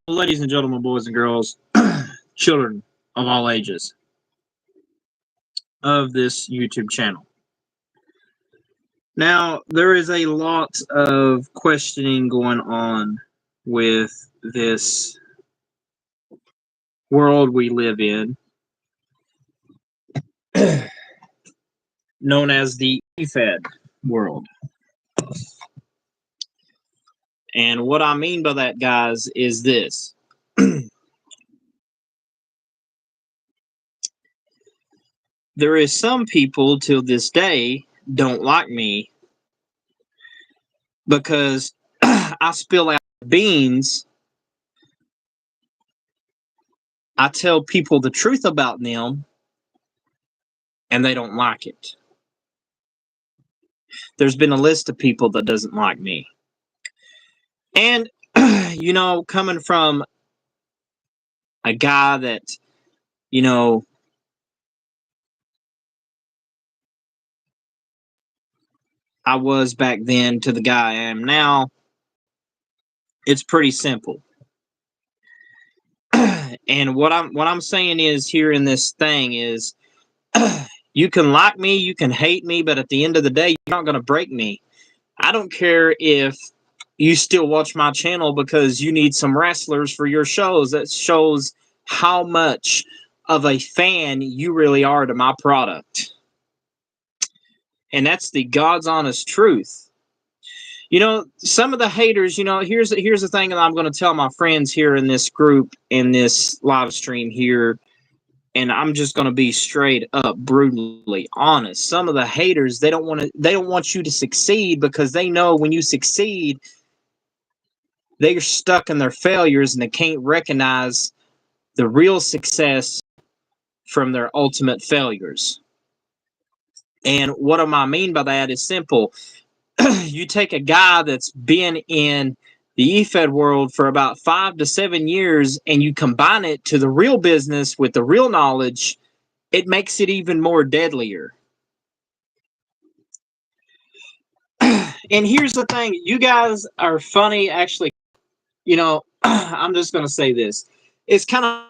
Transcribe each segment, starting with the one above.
Ladies and gentlemen, boys and girls, children of all ages of this YouTube channel. Now, there is a lot of questioning going on with this world we live in, known as the eFed world. And what I mean by that, guys, is this. There is some people till this day don't like me because I spill out beans. I tell people the truth about them and they don't like it. There's been a list of people that doesn't like me. And, coming from a guy that, I was back then to the guy I am now, it's pretty simple. And what I'm saying is here in this thing is you can like me, you can hate me, but at the end of the day, you're not going to break me. I don't care if you still watch my channel because you need some wrestlers for your shows. That shows how much of a fan you really are to my product. And that's the God's honest truth. Some of the haters, here's the thing that I'm going to tell my friends here in this group, in this live stream here, and I'm just going to be straight up brutally honest. Some of the haters, they don't want you to succeed because they know when you succeed, they're stuck in their failures and they can't recognize the real success from their ultimate failures. And what do I mean by that is simple. You take a guy that's been in the eFed world for about 5 to 7 years and you combine it to the real business with the real knowledge, it makes it even more deadlier. And here's the thing, you guys are funny. Actually, I'm just going to say this. It's kind of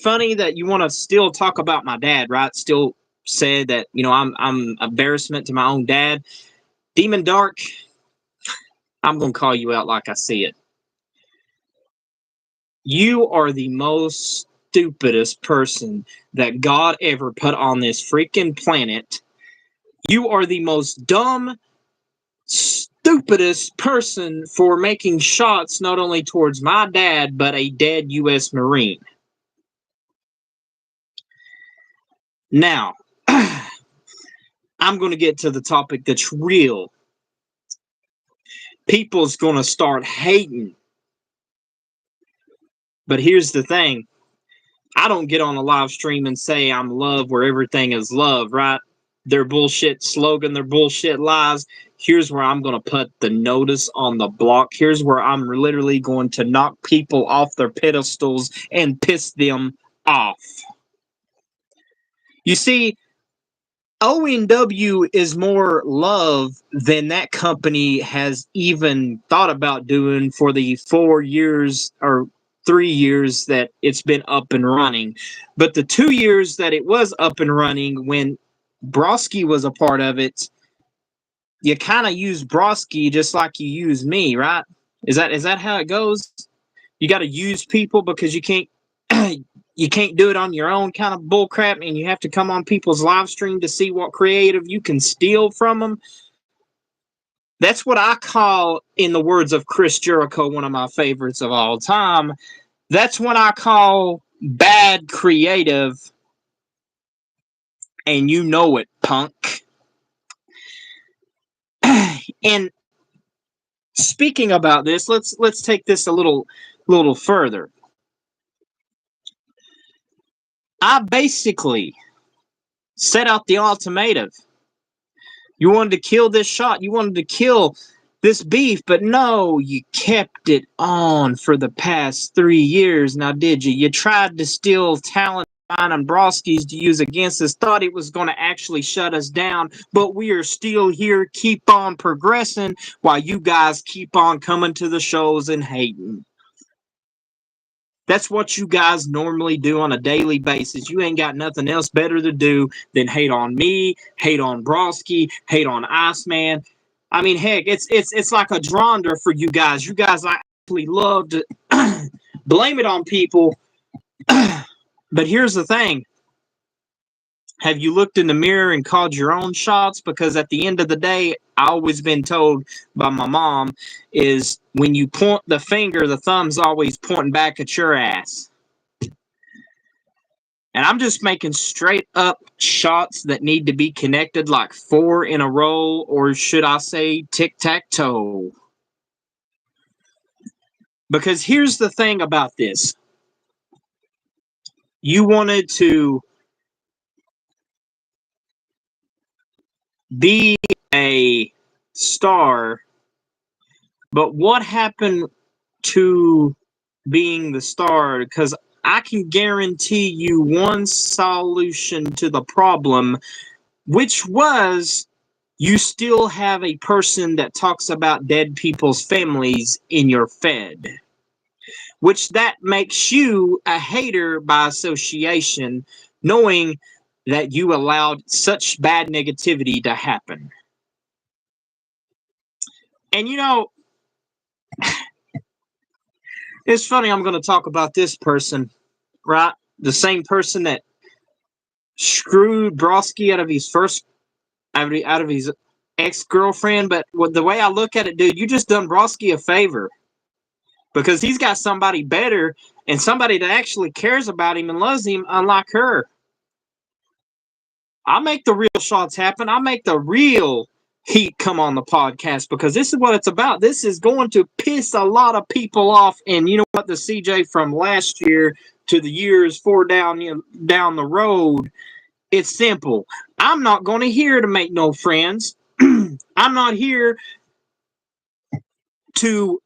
funny that you want to still talk about my dad, right? Still say that, I'm embarrassment to my own dad. Demon Dark, I'm going to call you out like I see it. You are the most stupidest person that God ever put on this freaking planet. You are the most dumb, stupidest person for making shots not only towards my dad, but a dead U.S. Marine. Now, I'm going to get to the topic that's real. People's going to start hating. But here's the thing. I don't get on a live stream and say I'm love where everything is love, right? Their bullshit slogan, their bullshit lies. Here's where I'm going to put the notice on the block. Here's where I'm literally going to knock people off their pedestals and piss them off. You see, ONW is more love than that company has even thought about doing for the 4 years or 3 years that it's been up and running. But the 2 years that it was up and running when Broski was a part of it, you kind of use Broski just like you use me, right? Is that how it goes? You got to use people because you can't you can't do it on your own kind of bullcrap, and you have to come on people's live stream to see what creative you can steal from them. That's what I call, in the words of Chris Jericho, one of my favorites of all time, that's what I call bad creative, and you know it, punk. And speaking about this, let's take this a little further. I basically set out the ultimatum. You wanted to kill this shot. You wanted to kill this beef, but no, you kept it on for the past 3 years. Now, did you? You tried to steal talent and Broski's to use against us, thought it was going to actually shut us down, but we are still here, keep on progressing while you guys keep on coming to the shows and hating. That's what you guys normally do on a daily basis. You ain't got nothing else better to do than hate on me, hate on Broski, hate on Iceman. I mean, heck, it's like a dronder for you guys. You guys actually love to blame it on people. But here's the thing. Have you looked in the mirror and called your own shots? Because at the end of the day, I always been told by my mom is when you point the finger, the thumb's always pointing back at your ass. And I'm just making straight up shots that need to be connected like 4 in a row, or should I say tic-tac-toe. Because here's the thing about this. You wanted to be a star, but what happened to being the star? Because I can guarantee you one solution to the problem, which was you still have a person that talks about dead people's families in your Fed, which that makes you a hater by association, knowing that you allowed such bad negativity to happen. And you know, it's funny, I'm going to talk about this person, right? The same person that screwed Broski out of his ex-girlfriend. But the way I look at it, dude, you just done Broski a favor, because he's got somebody better and somebody that actually cares about him and loves him, unlike her. I make the real shots happen. I make the real heat come on the podcast, because this is what it's about. This is going to piss a lot of people off. And you know what? The CJ from last year to the years 4 down the road, it's simple. I'm not going to here to make no friends. I'm not here to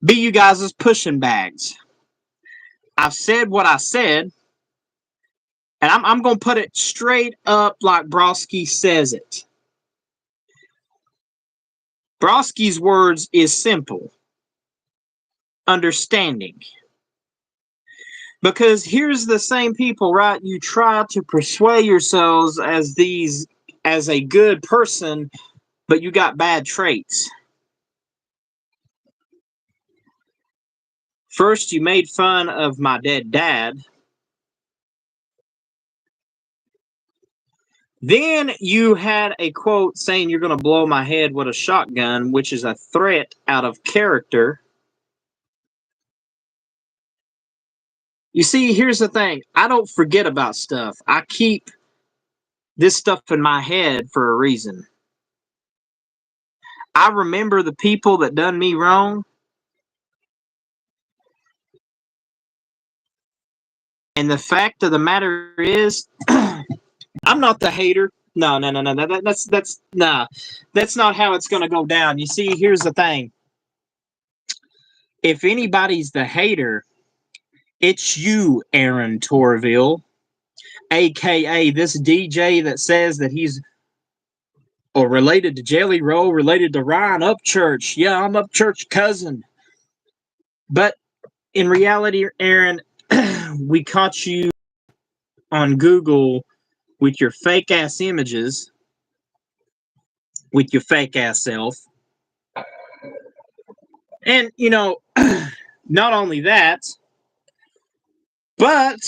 be you guys' pushing bags. I've said what I said, and I'm going to put it straight up like Broski says it. Broski's words is simple. Understanding. Because here's the same people, right? You try to persuade yourselves as a good person, but you got bad traits. First, you made fun of my dead dad. Then you had a quote saying you're going to blow my head with a shotgun, which is a threat out of character. You see, here's the thing. I don't forget about stuff. I keep this stuff in my head for a reason. I remember the people that done me wrong. And the fact of the matter is, I'm not the hater. No. That's not how it's going to go down. You see, here's the thing. If anybody's the hater, it's you, Aaron Torville, a.k.a. this DJ that says that he's related to Jelly Roll, related to Ryan Upchurch. Yeah, I'm Upchurch cousin. But in reality, Aaron, we caught you on Google with your fake ass images, with your fake ass self. And, you know, not only that, but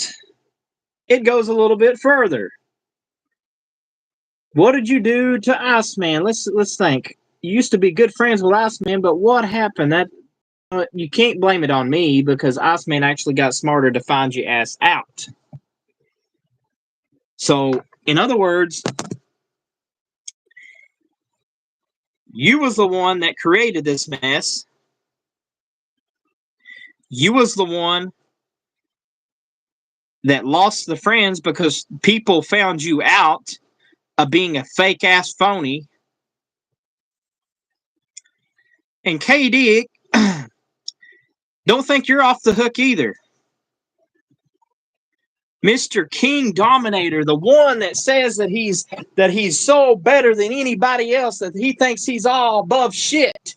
it goes a little bit further. What did you do to Iceman? Let's think. You used to be good friends with Iceman, but what happened? That you can't blame it on me, because Iceman actually got smarter to find your ass out. So, in other words, you was the one that created this mess. You was the one that lost the friends because people found you out of being a fake ass phony. And KD, don't think you're off the hook either. Mr. King Dominator, the one that says that he's so better than anybody else, that he thinks he's all above shit.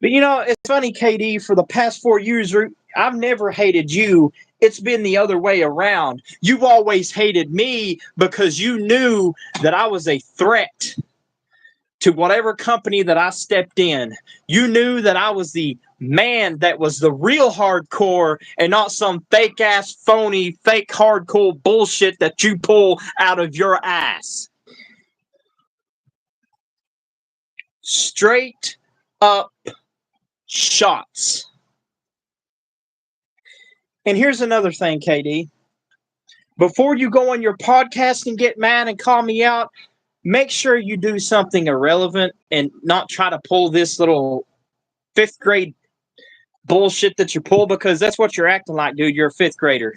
But it's funny, KD, for the past 4 years, I've never hated you. It's been the other way around. You've always hated me because you knew that I was a threat to whatever company that I stepped in. You knew that I was the man that was the real hardcore and not some fake ass, phony, fake hardcore bullshit that you pull out of your ass. Straight up shots. And here's another thing, KD. Before you go on your podcast and get mad and call me out, make sure you do something irrelevant and not try to pull this little fifth grade bullshit that you pull, because that's what you're acting like, dude. You're a fifth grader.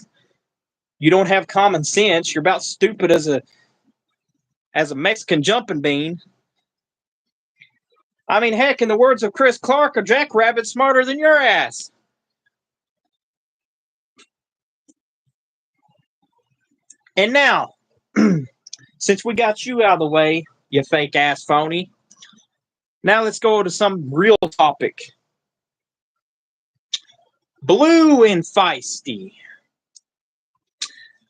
You don't have common sense. You're about stupid as a Mexican jumping bean. I mean, heck, in the words of Chris Clark, a jackrabbit's smarter than your ass. And now, since we got you out of the way, you fake ass phony, now let's go to some real topic. Blue and feisty.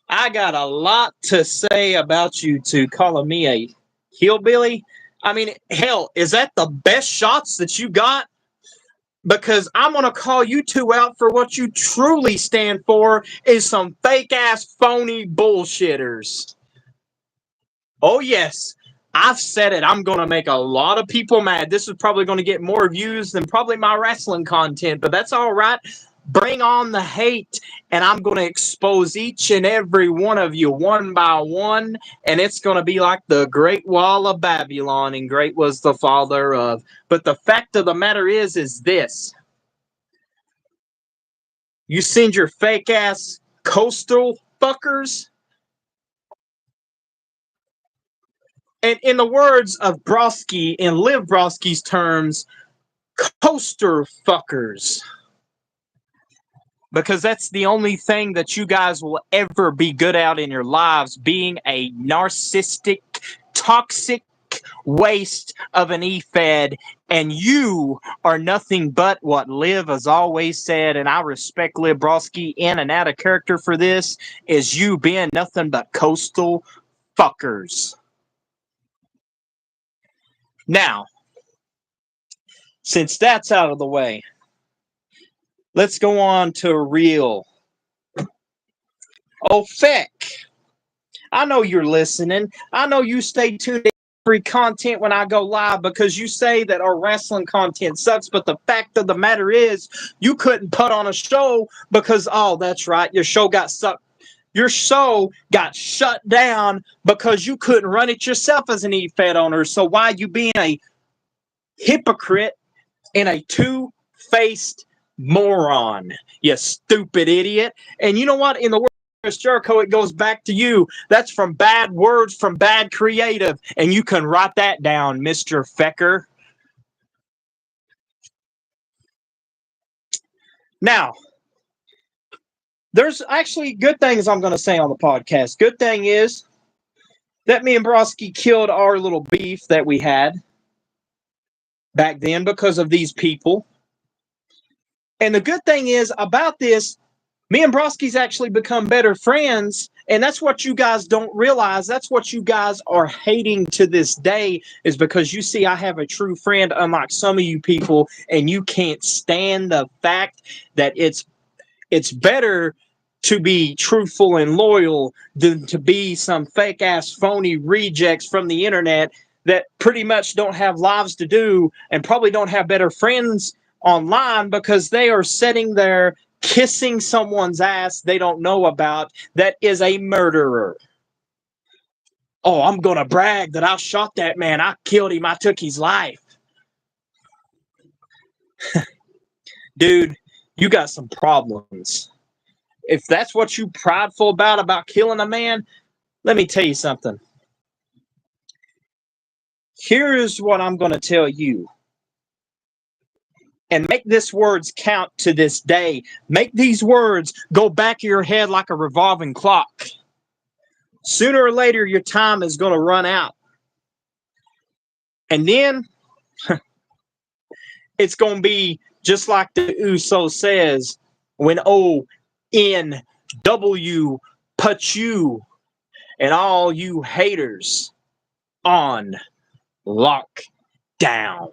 I got a lot to say about you two calling me a hillbilly. I mean, hell, is that the best shots that you got? Because I'm going to call you two out for what you truly stand for is some fake-ass, phony bullshitters. Oh, yes. I've said it. I'm going to make a lot of people mad. This is probably going to get more views than probably my wrestling content, but that's all right. Bring on the hate, and I'm going to expose each and every one of you one by one, and it's going to be like the Great Wall of Babylon, and great was the fall thereof. But the fact of the matter is this. You send your fake-ass coastal fuckers, and in the words of Broski, in Liv Broski's terms, coaster fuckers. Because that's the only thing that you guys will ever be good at in your lives, being a narcissistic, toxic waste of an E-Fed, and you are nothing but what Liv has always said, and I respect Liv Broski in and out of character for this, is you being nothing but coastal fuckers. Now, since that's out of the way, let's go on to real. Oh, feck. I know you're listening. I know you stay tuned to every content when I go live because you say that our wrestling content sucks, but the fact of the matter is you couldn't put on a show because, oh, that's right, your show got sucked. Your show got shut down because you couldn't run it yourself as an E-Fed owner. So why you being a hypocrite and a two-faced moron, you stupid idiot? And you know what? In the world of Chris Jericho, it goes back to you. That's from bad words from bad creative, and you can write that down, Mr. Fecker. Now, there's actually good things I'm going to say on the podcast. Good thing is that me and Broski killed our little beef that we had back then because of these people. And the good thing is about this, me and Broski's actually become better friends, and that's what you guys don't realize. That's what you guys are hating to this day, is because you see I have a true friend, unlike some of you people, and you can't stand the fact that it's better to be truthful and loyal than to be some fake-ass phony rejects from the internet that pretty much don't have lives to do and probably don't have better friends online because they are sitting there kissing someone's ass they don't know about that is a murderer. Oh, I'm going to brag that I shot that man. I killed him. I took his life. Dude, you got some problems. If that's what you're prideful about killing a man, let me tell you something. Here is what I'm going to tell you. And make these words count to this day. Make these words go back of your head like a revolving clock. Sooner or later, your time is going to run out. And then it's going to be just like the Uso says when ONW put you and all you haters on lockdown.